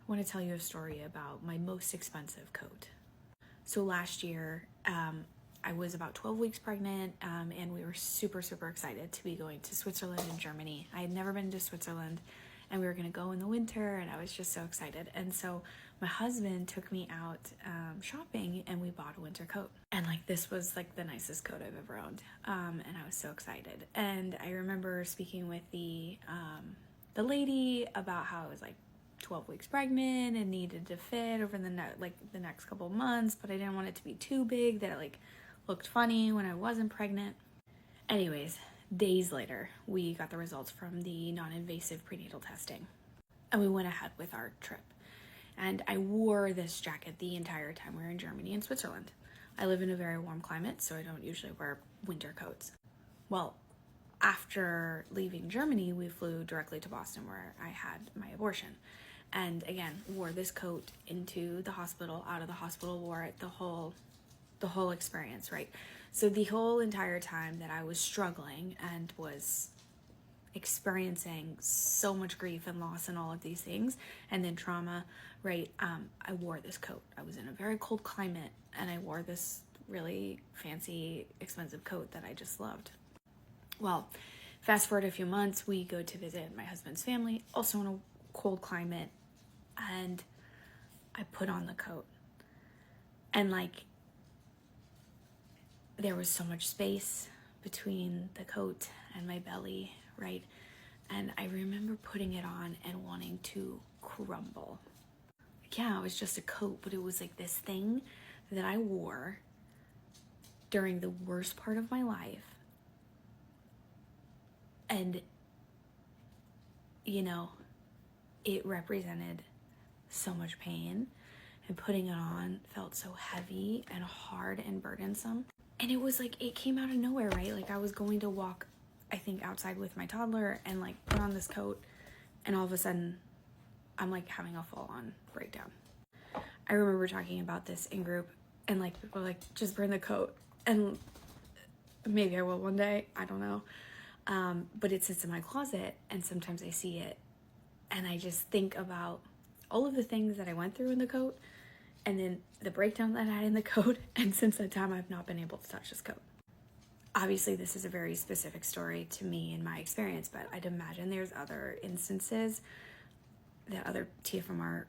I want to tell you a story about my most expensive coat. So last year, I was about 12 weeks pregnant, and we were super, super excited to be going to Switzerland and Germany. I had never been to Switzerland, and we were going to go in the winter, and I was just so excited. And so my husband took me out shopping, and we bought a winter coat. And like, this was like the nicest coat I've ever owned, and I was so excited. And I remember speaking with the lady about how I was like 12 weeks pregnant and needed to fit over the next couple months, but I didn't want it to be too big that it like looked funny when I wasn't pregnant. Anyways, days later, we got the results from the non-invasive prenatal testing, and we went ahead with our trip. And I wore this jacket the entire time we were in Germany and Switzerland. I live in a very warm climate, so I don't usually wear winter coats. Well, after leaving Germany, we flew directly to Boston where I had my abortion. And again, wore this coat into the hospital, out of the hospital, wore it the whole experience, right? So the whole entire time that I was struggling and was experiencing so much grief and loss and all of these things, and then trauma, right? I wore this coat. I was in a very cold climate, and I wore this really fancy, expensive coat that I just loved. Well, fast forward a few months, we go to visit my husband's family, also in a cold climate, and I put on the coat, and like, there was so much space between the coat and my belly, right? And I remember putting it on and wanting to crumble. Yeah, it was just a coat, but it was like this thing that I wore during the worst part of my life. And, you know, it represented so much pain, and putting it on felt so heavy and hard and burdensome. And it was like, it came out of nowhere, right? Like, I was going to walk, I think, outside with my toddler and like put on this coat, and all of a sudden I'm like having a full-on breakdown. I remember talking about this in group, and like people were like, just burn the coat. And maybe I will one day, I don't know. But it sits in my closet, and sometimes I see it and I just think about all of the things that I went through in the coat, and then the breakdown that I had in the coat, and since that time I've not been able to touch this coat. Obviously, this is a very specific story to me and my experience, but I'd imagine there's other instances that other TFMR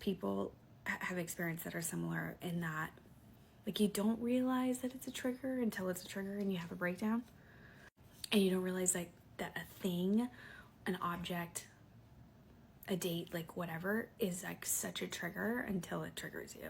people have experienced that are similar, in that like, you don't realize that it's a trigger until it's a trigger and you have a breakdown, and you don't realize like that a thing, an object, a date, like whatever, is like such a trigger until it triggers you.